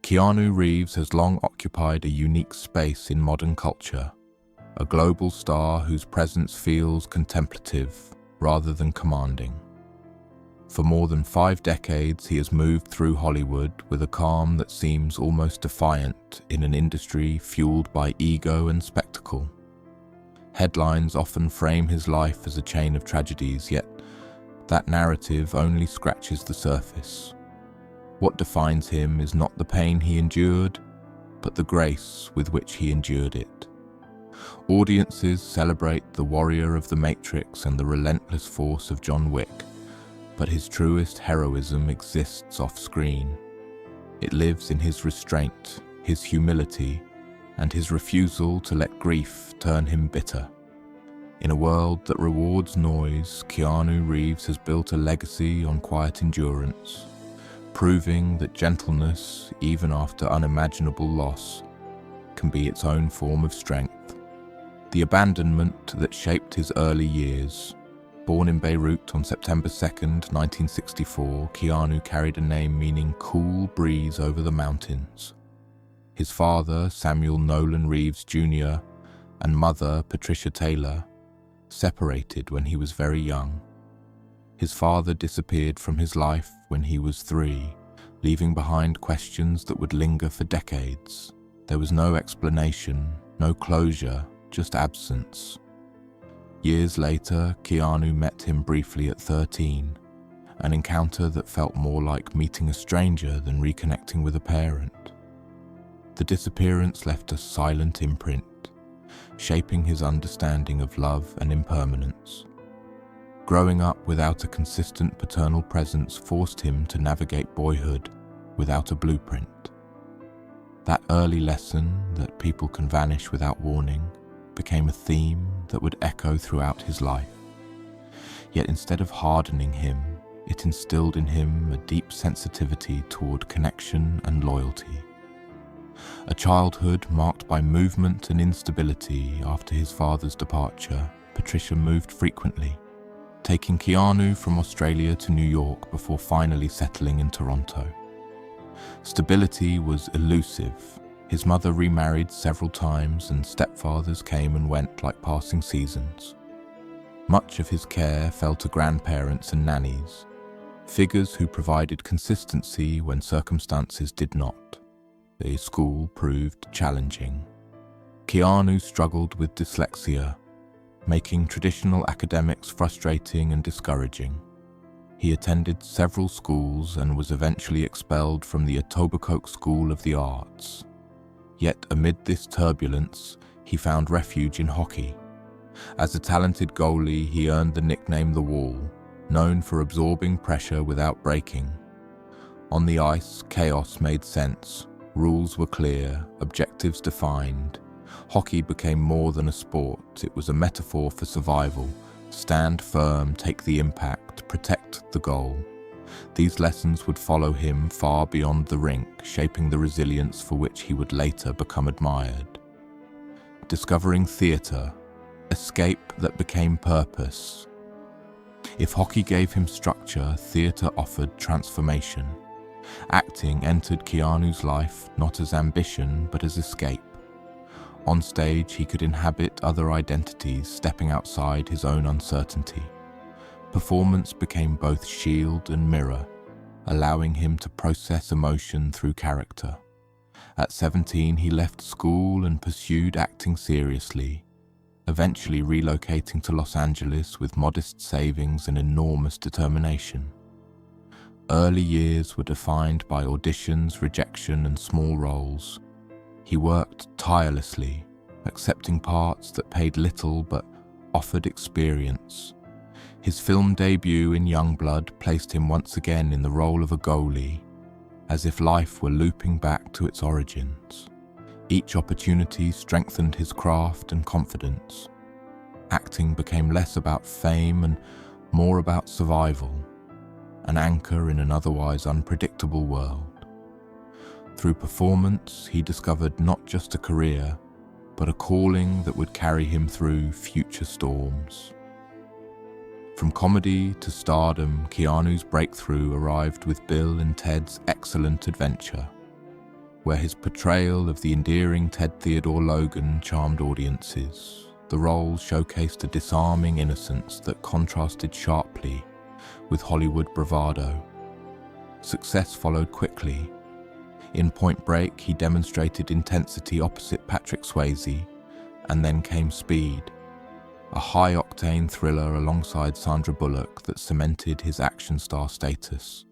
Keanu Reeves has long occupied a unique space in modern culture, a global star whose presence feels contemplative rather than commanding. For more than 5 decades, he has moved through Hollywood with a calm that seems almost defiant in an industry fueled by ego and spectacle. Headlines often frame his life as a chain of tragedies, yet that narrative only scratches the surface. What defines him is not the pain he endured, but the grace with which he endured it. Audiences celebrate the warrior of the Matrix and the relentless force of John Wick, but his truest heroism exists off-screen. It lives in his restraint, his humility, and his refusal to let grief turn him bitter. In a world that rewards noise, Keanu Reeves has built a legacy on quiet endurance, proving that gentleness, even after unimaginable loss, can be its own form of strength. The abandonment that shaped his early years. Born in Beirut on September 2nd, 1964, Keanu carried a name meaning cool breeze over the mountains. His father, Samuel Nolan Reeves Jr., and mother, Patricia Taylor, separated when he was very young. His father disappeared from his life when he was 3, leaving behind questions that would linger for decades. There was no explanation, no closure, just absence. Years later, Keanu met him briefly at 13, an encounter that felt more like meeting a stranger than reconnecting with a parent. The disappearance left a silent imprint, shaping his understanding of love and impermanence. Growing up without a consistent paternal presence forced him to navigate boyhood without a blueprint. That early lesson that people can vanish without warning became a theme that would echo throughout his life. Yet instead of hardening him, it instilled in him a deep sensitivity toward connection and loyalty. A childhood marked by movement and instability. After his father's departure, Patricia moved frequently, taking Keanu from Australia to New York before finally settling in Toronto. Stability was elusive. His mother remarried several times and stepfathers came and went like passing seasons. Much of his care fell to grandparents and nannies, figures who provided consistency when circumstances did not. The school proved challenging. Keanu struggled with dyslexia, making traditional academics frustrating and discouraging. He attended several schools and was eventually expelled from the Etobicoke School of the Arts. Yet amid this turbulence, he found refuge in hockey. As a talented goalie, he earned the nickname The Wall, known for absorbing pressure without breaking. On the ice, chaos made sense. Rules were clear, objectives defined. Hockey became more than a sport. It was a metaphor for survival. Stand firm, take the impact, protect the goal. These lessons would follow him far beyond the rink, shaping the resilience for which he would later become admired. Discovering theatre, escape that became purpose. If hockey gave him structure, theatre offered transformation. Acting entered Keanu's life not as ambition but as escape. On stage, he could inhabit other identities, stepping outside his own uncertainty. Performance became both shield and mirror, allowing him to process emotion through character. At 17, he left school and pursued acting seriously, eventually relocating to Los Angeles with modest savings and enormous determination. Early years were defined by auditions, rejection, and small roles. He worked tirelessly, accepting parts that paid little but offered experience. His film debut in Youngblood placed him once again in the role of a goalie, as if life were looping back to its origins. Each opportunity strengthened his craft and confidence. Acting became less about fame and more about survival, an anchor in an otherwise unpredictable world. Through performance, he discovered not just a career, but a calling that would carry him through future storms. From comedy to stardom, Keanu's breakthrough arrived with Bill and Ted's Excellent Adventure. where his portrayal of the endearing Ted Theodore Logan charmed audiences. The role showcased a disarming innocence that contrasted sharply with Hollywood bravado. Success followed quickly. In Point Break, he demonstrated intensity opposite Patrick Swayze, and then came Speed, a high-octane thriller alongside Sandra Bullock that cemented his action star status.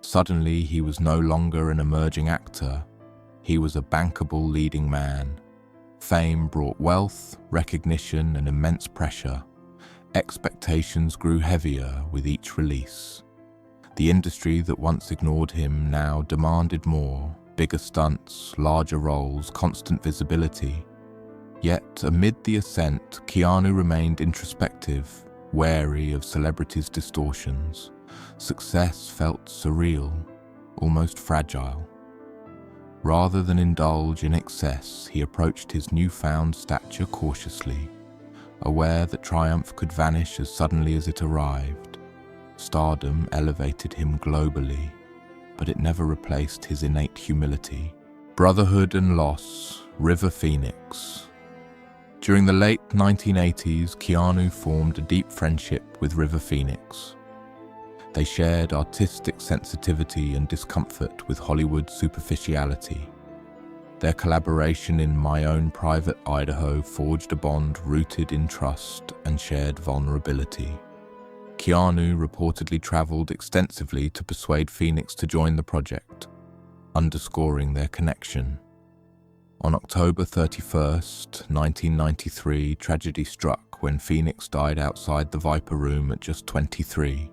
Suddenly, he was no longer an emerging actor. He was a bankable leading man. Fame brought wealth, recognition, and immense pressure. Expectations grew heavier with each release. The industry that once ignored him now demanded more: bigger stunts, larger roles, constant visibility. Yet, amid the ascent, Keanu remained introspective, wary of celebrities' distortions. Success felt surreal, almost fragile. Rather than indulge in excess, he approached his newfound stature cautiously, aware that triumph could vanish as suddenly as it arrived. Stardom elevated him globally, but it never replaced his innate humility. Brotherhood and loss, River Phoenix. During the late 1980s, Keanu formed a deep friendship with River Phoenix. They shared artistic sensitivity and discomfort with Hollywood superficiality. Their collaboration in My Own Private Idaho forged a bond rooted in trust and shared vulnerability. Keanu reportedly traveled extensively to persuade Phoenix to join the project, underscoring their connection. On October 31st, 1993, tragedy struck when Phoenix died outside the Viper Room at just 23.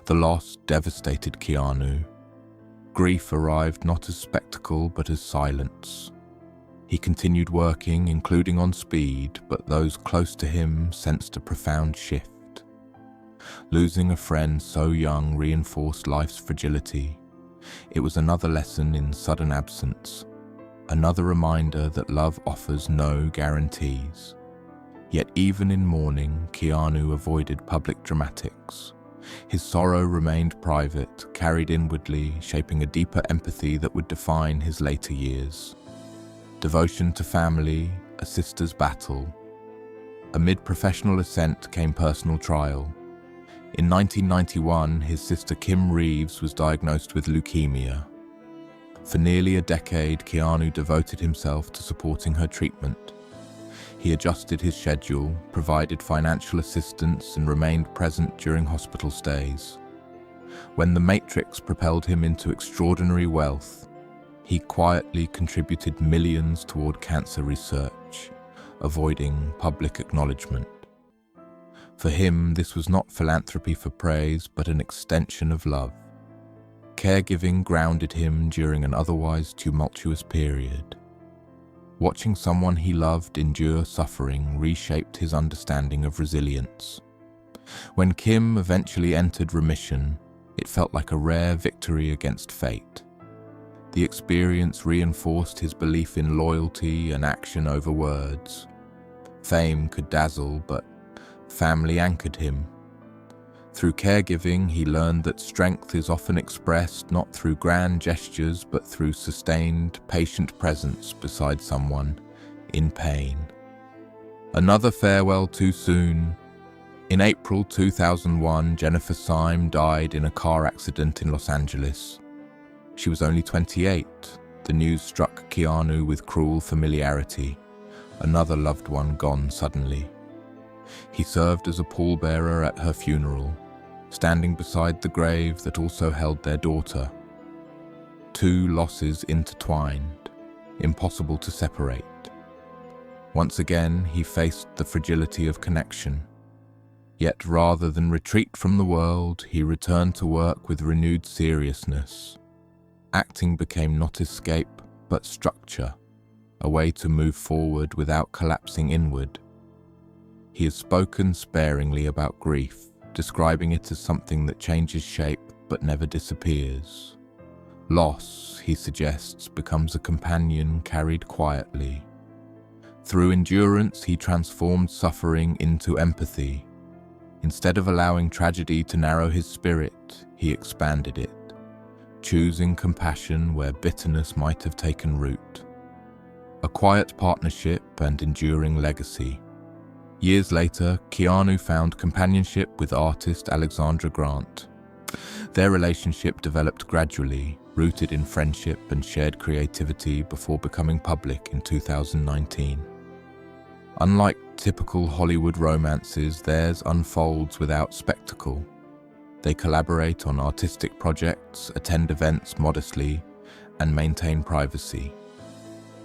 The loss devastated Keanu. Grief arrived not as spectacle but as silence. He continued working, including on Speed, but those close to him sensed a profound shift. Losing a friend so young reinforced life's fragility. It was another lesson in sudden absence, another reminder that love offers no guarantees. Yet even in mourning, Keanu avoided public dramatics. His sorrow remained private, carried inwardly, shaping a deeper empathy that would define his later years. Devotion to family, a sister's battle. Amid professional ascent came personal trial. In 1991, his sister Kim Reeves was diagnosed with leukemia. For nearly a decade, Keanu devoted himself to supporting her treatment. He adjusted his schedule, provided financial assistance, and remained present during hospital stays. When The Matrix propelled him into extraordinary wealth, he quietly contributed millions toward cancer research, avoiding public acknowledgement. For him, this was not philanthropy for praise, but an extension of love. Caregiving grounded him during an otherwise tumultuous period. Watching someone he loved endure suffering reshaped his understanding of resilience. When Kim eventually entered remission, it felt like a rare victory against fate. The experience reinforced his belief in loyalty and action over words. Fame could dazzle, but family anchored him. Through caregiving, he learned that strength is often expressed not through grand gestures, but through sustained, patient presence beside someone in pain. Another farewell too soon. In April 2001, Jennifer Syme died in a car accident in Los Angeles. She was only 28. The news struck Keanu with cruel familiarity. Another loved one gone suddenly. He served as a pallbearer at her funeral, standing beside the grave that also held their daughter. Two losses intertwined, impossible to separate. Once again, he faced the fragility of connection. Yet rather than retreat from the world, he returned to work with renewed seriousness. Acting became not escape, but structure, a way to move forward without collapsing inward. He has spoken sparingly about grief, describing it as something that changes shape but never disappears. Loss, he suggests, becomes a companion carried quietly. Through endurance, he transformed suffering into empathy. Instead of allowing tragedy to narrow his spirit, he expanded it. choosing compassion where bitterness might have taken root. A quiet partnership and enduring legacy. Years later, Keanu found companionship with artist Alexandra Grant. Their relationship developed gradually, rooted in friendship and shared creativity before becoming public in 2019. Unlike typical Hollywood romances, theirs unfolds without spectacle. They collaborate on artistic projects, attend events modestly, and maintain privacy.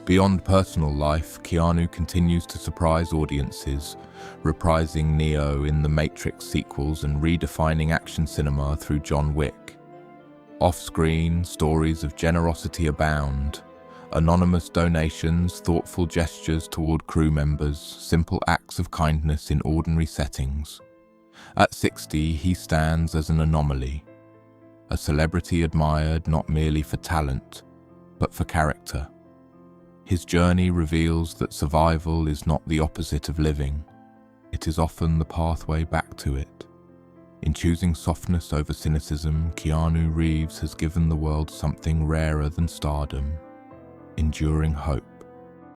Beyond personal life, Keanu continues to surprise audiences, reprising Neo in the Matrix sequels and redefining action cinema through John Wick. Off-screen, stories of generosity abound. Anonymous donations, thoughtful gestures toward crew members, simple acts of kindness in ordinary settings. At 60, he stands as an anomaly, a celebrity admired not merely for talent, but for character. His journey reveals that survival is not the opposite of living. It is often the pathway back to it. In choosing softness over cynicism, Keanu Reeves has given the world something rarer than stardom: enduring hope.